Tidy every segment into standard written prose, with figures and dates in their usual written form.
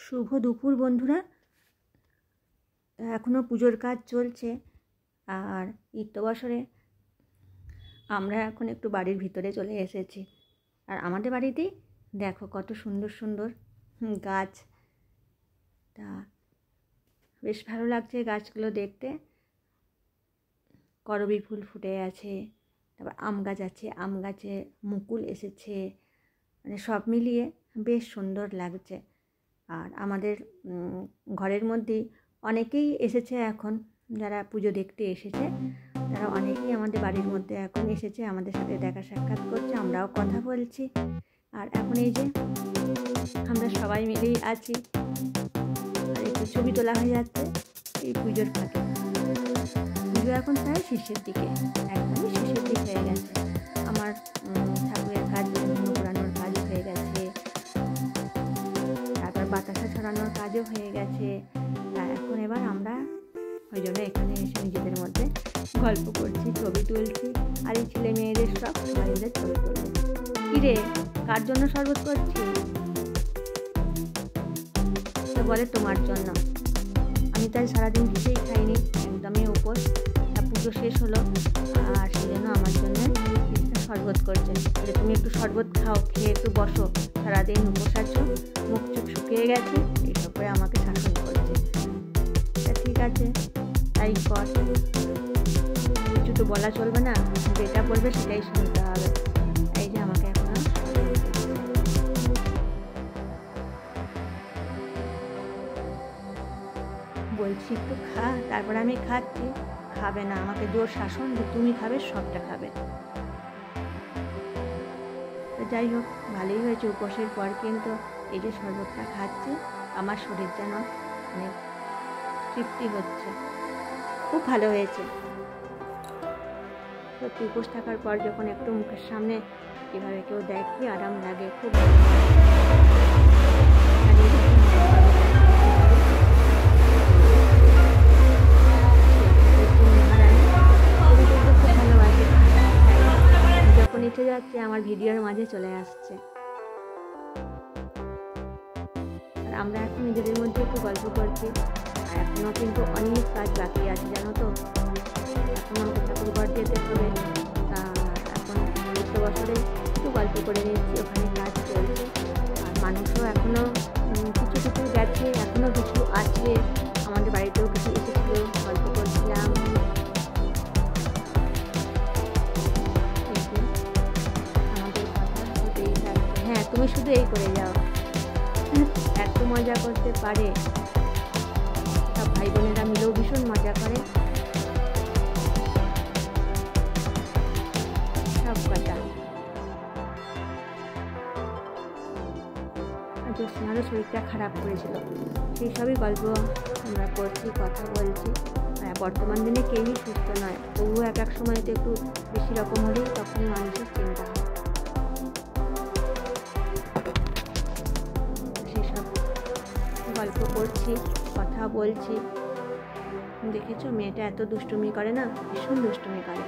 শুভ দুপুর বন্ধুরা। এখনও পুজোর কাজ চলছে আর ইত্যবসরে আমরা এখন একটু বাড়ির ভিতরে চলে এসেছি। আর আমাদের বাড়িতেই দেখো কত সুন্দর সুন্দর গাছ, তা বেশ ভালো লাগছে গাছগুলো দেখতে। করবী ফুল ফুটে আছে, তারপর আম গাছ আছে, আম গাছে মুকুল এসেছে, মানে সব মিলিয়ে বেশ সুন্দর লাগছে। আর আমাদের ঘরের মধ্যেই অনেকেই এসেছে এখন, যারা পুজো দেখতে এসেছে তারা অনেকেই আমাদের বাড়ির মধ্যে এখন এসেছে, আমাদের সাথে দেখা সাক্ষাৎ করছে, আমরাও কথা বলছি। আর এখন এই যে আমরা সবাই মিলেই আছি, আর একটু ছবি তোলা হয়ে যাচ্ছে এই পুজোর ফাঁকে। পুজো এখন প্রায় শেষের দিকে, একদমই শেষের দিক হয়ে গেছে। আমার ঠাকুরের কাজ ঘোরানোর কাজও হয়ে গেছে, তারপর বাতাসা ছড়ানোর কাজও হয়ে গেছে। এখন এবার আমরা ওই জন্য এখানে এসে নিজেদের মধ্যে গল্প করছি, ছবি তুলছি। আর এই ছেলে মেয়েদের সবাই মিলে ছবি তুলছি। কিরে, কার জন্য শরবত করছি? তো বলে তোমার জন্য। আমি তাই সারাদিন কিছুই খাইনি, একদমই উপোস। পুজো শেষ হলো আর সেই জন্য আমার জন্য শরবত করছে। বলে তুমি একটু শরবত খাও, খেয়ে একটু বসো, সারাদিন উপোস আছো, মুখ চুখ শুকিয়ে গেছে, এইসব করে আমাকে শাসন করছে। ঠিক আছে, তাই কর, কিছু তো বলা চলবে না, যেটা বলবে সেটাই শুনতে হবে। এই যে আমাকে এখনো বলছি একটু খা, তারপরে আমি খাচ্ছি। খাবে না, আমাকে জোর শাসন যে তুমি খাবে, সবটা খাবে। তো যাই হোক, ভালোই হয়েছে। উপোসের পর কিন্তু এই যে শরবতটা খাচ্ছি, আমার শরীর যেন অনেক তৃপ্তি হচ্ছে, খুব ভালো হয়েছে। সত্যি উপোস থাকার পর যখন একটু মুখের সামনে এভাবে কেউ দেয়, কি আরাম লাগে, খুব যখন ইচ্ছে যাচ্ছে আমার ভিডিওর মাঝে চলে আসছে। আর আমরা এখন নিজেদের মধ্যে একটু গল্প করছি। আর এখনও কিন্তু অনেক কাজ বাকি আছে, জানো তো। এখন আমাকে ঠাকুর ঘর যেতে হবে, তা এখন প্রত্যেক বছরে একটু গল্প করে নিচ্ছি, ওখানে কাজ চলছে। আর মানুষও এখনও কিছু কিছু গেছে, এখনও কিছু আছে। আমাদের বাড়িতেও কিছু এসেছিল, গল্প করছিলাম। আমাদের কথা হতেই থাকছে। হ্যাঁ, তুমি শুধু এই করে যাও, এত মজা করতে পারে। সব ভাই বোনেরা মিলেও ভীষণ মজা করে। সব কথা জ্যোৎস্নারও শরীরটা খারাপ করেছিল, সেই সবই গল্প আমরা করছি, কথা বলছি। বর্তমান দিনে কেউই সুস্থ নয়, তবুও এক এক সময় তো একটু বেশি রকম হলেই তখনই মানুষের চিন্তা হয়। সেসব গল্প করছি, কথা বলছি। দেখেছো, মেয়েটা এত দুষ্টুমি করে না, ভীষণ দুষ্টুমি করে।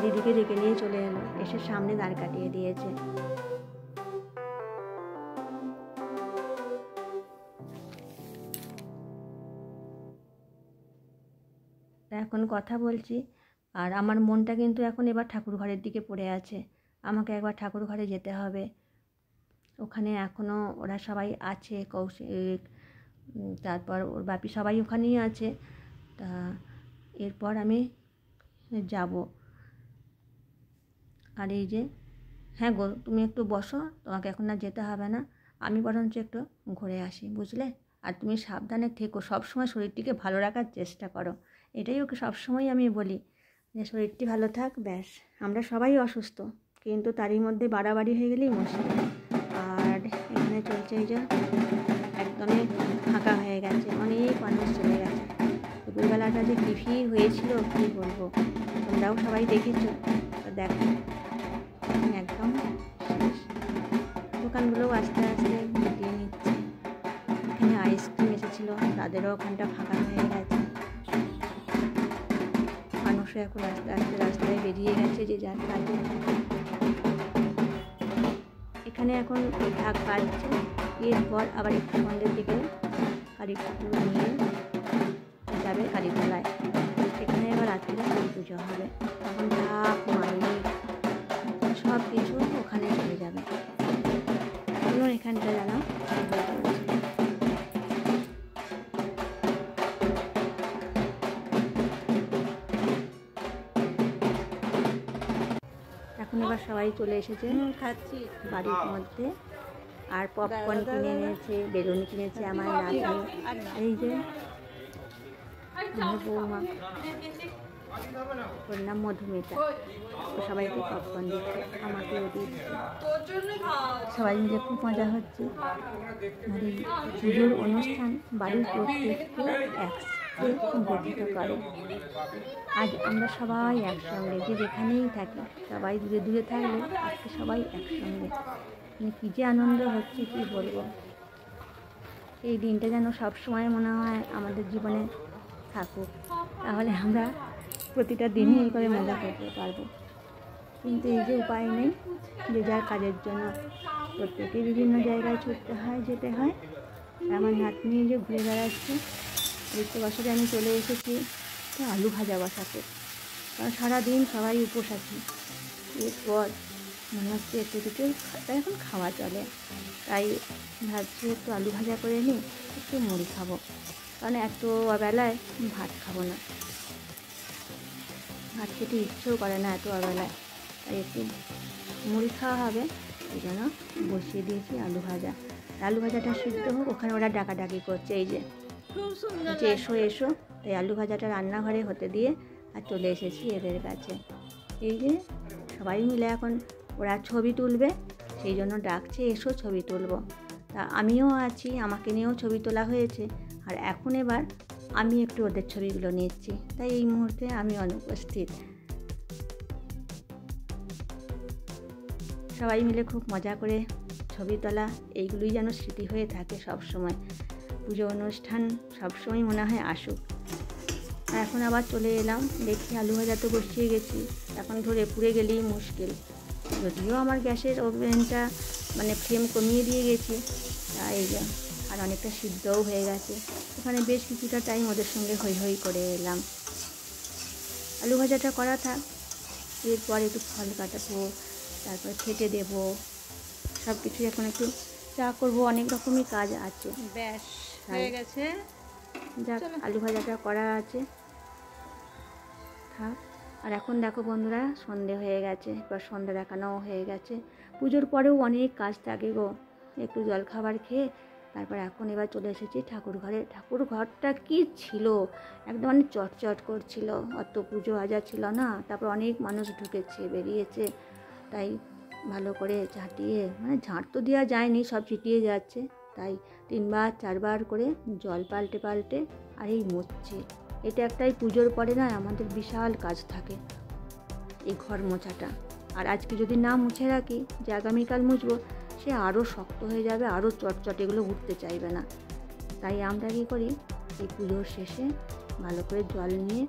দিদিকে ডেকে নিয়ে চলে এলো, এসে সামনে দাঁড় কাটিয়ে দিয়েছে। এখন কথা বলছি, আর আমার মনটা কিন্তু এখন এবার ঠাকুর ঘরের দিকে পড়ে আছে। আমাকে একবার ঠাকুর ঘরে যেতে হবে। ওখানে এখনও ওরা সবাই আছে, কৌশিক, তারপর ওর বাপি, সবাই ওখানেই আছে। তা এরপর আমি যাব। আর এই যে, হ্যাঁ গো, তুমি একটু বসো, তোমাকে এখন আর যেতে হবে না, আমি বরঞ্চ একটু ঘুরে আসি, বুঝলে। আর তুমি সাবধানে থেকো, সবসময় শরীরটিকে ভালো রাখার চেষ্টা করো। এটাই ওকে সবসময় আমি বলি, যে শরীরটি ভালো থাক, ব্যাস। আমরা সবাই অসুস্থ, কিন্তু তারই মধ্যে বাড়াবাড়ি হয়ে গেলেই মুশকিল। আর এখানে চলছে এই যে, একদমই ফাঁকা হয়ে গেছে, অনেক মানুষ চলে গেছে। দুপুরবেলাটা যে কী ভিড় হয়েছিল কী বলবো, তোমরাও সবাই দেখেছো। তো দেখো একদম শেষ, দোকানগুলোও আস্তে আস্তে গুটিয়ে নিচ্ছে। এখানে আইসক্রিম এসেছিলো, তাদেরও ওখানটা ফাঁকা হয়ে গেছে। মানুষও এখন আস্তে আস্তে রাস্তায় বেরিয়ে গেছে যে যার কাজে। এখানে এখন ঢাক বাজছে, এরপর আবার একটু সন্ধ্যের দিকে কালী ঠাকুর নিয়ে যাবে কালীতলায়। সেখানে এবার রাত্রে কালী পুজো হবে, তখন ঢাক মাইক সব কিছু ওখানে চলে যাবে। এবং এখানটা যেন এখন এবার সবাই চলে এসেছে খাচ্ছি বাড়ির মধ্যে। আর পপকর্ন কিনে এনেছে, বেলুন কিনেছে আমার নাতনি। এই যে আমার বৌমা, ওর নাম মধুমিতা, ও সবাইকে পপকর্ন দিচ্ছে, আমাকেও দিচ্ছে। সবাই মিলে খুব মজা হচ্ছে। মানে পুজোর অনুষ্ঠান বাড়ির প্রত্যেককে একসাথে গঠিত করে। আজ আমরা সবাই একসঙ্গে, যে যেখানেই থাকি, সবাই দূরে দূরে থাকলে আজকে সবাই একসঙ্গে। মানে কী যে আনন্দ হচ্ছে কী বলবো। এই দিনটা যেন সবসময় মনে হয় আমাদের জীবনে থাকুক, তাহলে আমরা প্রতিটা দিনই এই করে মজা করতে পারবো। কিন্তু এই যে উপায় নেই, যে যার কাজের জন্য প্রত্যেকে বিভিন্ন জায়গায় ছুটতে হয়, যেতে হয়। আমার নাতনি যে ঘুরে বেড়াচ্ছে, দেখতে বসাতে আমি চলে এসেছি আলু ভাজা বসাতে, কারণ সারাদিন সবাই উপোস আছি। এরপর মনে হচ্ছে একটু কিছু এখন খাওয়া চলে, তাই ভাবছি একটু আলু ভাজা করে নিই, একটু মুড়ি খাবো, কারণ এত বেলায় ভাত খাবো না, ভাত খেতে ইচ্ছেও করে না এত বেলায়, তাই একটু মুড়ি খাওয়া হবে। এই জন্য বসিয়ে দিয়েছি আলু ভাজা। আলু ভাজাটা সিদ্ধ হোক, ওখানে ওরা ডাকাডাকি করছে, এই যে এসো এসো। তাই আলু ভাজাটা রান্নাঘরে হতে দিয়ে আর চলে এসেছি এদের কাছে। এই যে সবাই মিলে এখন ওরা ছবি তুলবে, সেই জন্য ডাকছে এসো ছবি তুলব। তা আমিও আছি, আমাকে নিয়েও ছবি তোলা হয়েছে। আর এখন এবার আমি একটু ওদের ছবিগুলো নিচ্ছি, তাই এই মুহূর্তে আমি অনুপস্থিত। সবাই মিলে খুব মজা করে ছবি তোলা, এইগুলোই যেন স্মৃতি হয়ে থাকে সব সময়। পুজো অনুষ্ঠান সবসময় মনে হয় আসুক। এখন আবার চলে এলাম, দেখি আলু ভাজা তো বসিয়ে গেছি, এখন ধরে পুড়ে গেলেই মুশকিল। যদিও আমার গ্যাসের ওভেনটা মানে ফ্লেম কমিয়ে দিয়ে গেছি, তাই আর অনেকটা সিদ্ধও হয়ে গেছে। ওখানে বেশ কিছুটা টাইম ওদের সঙ্গে হই হই করে এলাম। আলু ভাজাটা করা থাক, এরপর একটু ফল কাটাবো, তারপর খেতে দেবো, সব কিছুই এখন একটু চা করবো, অনেক রকমই কাজ আছে। ব্যাস হয়ে গেছে, যাক আলু ভাজাটা করা আছে থাক। আর এখন দেখো বন্ধুরা, সন্ধে হয়ে গেছে, এবার সন্ধে দেখানোও হয়ে গেছে। পুজোর পরেও অনেক কাজ থাকে গো, একটু জলখাবার খেয়ে তারপর এখন এবার চলে এসেছি ঠাকুর ঘরে। ঠাকুর ঘরটা কি ছিল, একদম মানে চটচট করছিল, অত পুজো আজা ছিল না। তারপর অনেক মানুষ ঢুকেছে বেরিয়েছে, তাই ভালো করে ঝাঁটিয়ে, মানে ঝাঁট তো দেওয়া যায়নি, সব ছিটিয়ে যাচ্ছে, তাই 3বার 4বার করে জল পাল্টে পাল্টে আর এই মুছছি। এটা একটাই পুজোর পরে না আমাদের বিশাল কাজ থাকে এই ঘর মোছাটা। আর আজকে যদি না মুছে রাখি, যে আগামীকাল মুছবো, সে আরও শক্ত হয়ে যাবে, আরও চটচট, এগুলো উঠতে চাইবে না। তাই আমরা কী করি, এই পুজোর শেষে ভালো করে জল নিয়ে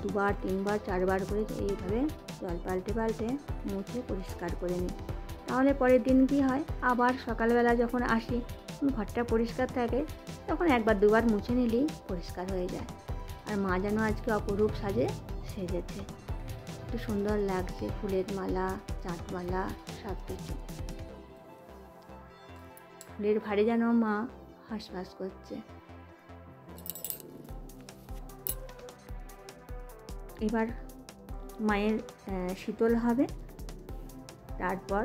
2বার 3বার 4বার করে এইভাবে জল পাল্টে পাল্টে মুছে পরিষ্কার করে নিই। তাহলে পরের দিন কী হয়, আবার সকালবেলা যখন আসি ঘরটা পরিষ্কার থাকে, তখন 1বার 2বার মুছে নিলেই পরিষ্কার হয়ে যায়। আর মা যেন আজকে অপরূপ সাজে সেজেছে, একটু সুন্দর লাগছে, ফুলের মালা, চাঁদমালা, সব কিছু। ফুলের ভারে যেন মা হাঁসফাঁস করছে। এবার মায়ের শীতল হবে, তারপর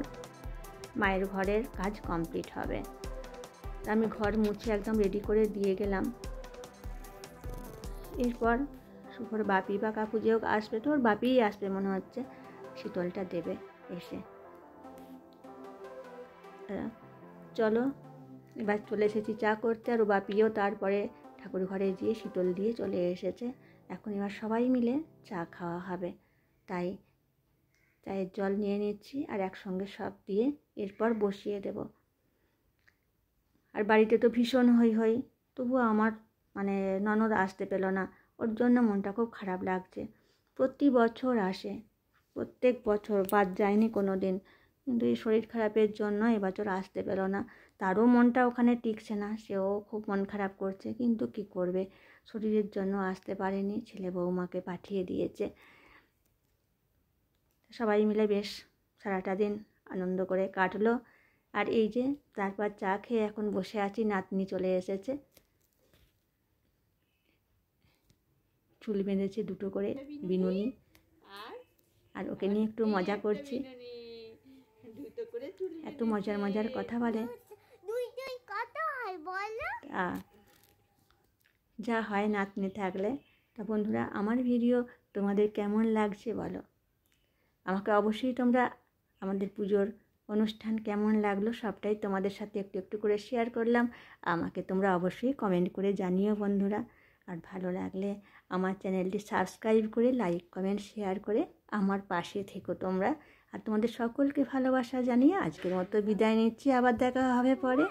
মায়ের ঘরের কাজ কমপ্লিট হবে। আমি ঘর মুছে একদম রেডি করে দিয়ে গেলাম। এরপর শুভর বাপি বা কাকু যেও আসবে, তো ওর বাপিই আসবে মনে হচ্ছে, শীতলটা দেবে এসে। চলো এবার চলে এসেছি চা করতে, আর ও বাপিও তারপরে ঠাকুর ঘরে গিয়ে শীতল দিয়ে চলে এসেছে। এখন এবার সবাই মিলে চা খাওয়া হবে, তাই চায়ের জল নিয়ে নিচ্ছি আর একসঙ্গে সব দিয়ে এরপর বসিয়ে দেব। আর বাড়িতে তো ভীষণ হই হই, তবুও আমার মানে ননদ আসতে পেল না, ওর জন্য মনটা খুব খারাপ লাগছে। প্রতি বছর আসে, প্রত্যেক বছর বাদ যায়নি কোনো দিন, কিন্তু এই শরীর খারাপের জন্য এবছর আসতে পেল না। তারও মনটা ওখানে টিকছে না, সেও খুব মন খারাপ করছে, কিন্তু কি করবে, শরীরের জন্য আসতে পারেনি, ছেলে বৌমাকে পাঠিয়ে দিয়েছে। সবাই মিলে বেশ সারাটা দিন আনন্দ করে কাটলো। আর এই যে তারপর চা খেয়ে এখন বসে আছি, নাতনি চলে এসেছে, চুল বেঁধেছে দুটো করে বিনুনি, আর ওকে নিয়ে একটু মজা করছি। এত মজার মজার কথা বলে, যা হয় নাতনি থাকলে। তা বন্ধুরা, আমার ভিডিও তোমাদের কেমন লাগছে বলো আমাকে। অবশ্যই তোমরা আমাদের পুজোর অনুষ্ঠান কেমন লাগলো সবটাই তোমাদের সাথে একটু একটু করে শেয়ার করলাম। আমাকে তোমরা অবশ্যই কমেন্ট করে জানিও বন্ধুরা। আর ভালো লাগলে আমার চ্যানেলটি সাবস্ক্রাইব করে লাইক কমেন্ট শেয়ার করে আমার পাশে থেকো তোমরা। আর তোমাদের সকলকে ভালোবাসা জানিয়ে আজকের মতো বিদায় নিচ্ছি, আবার দেখা হবে পরে।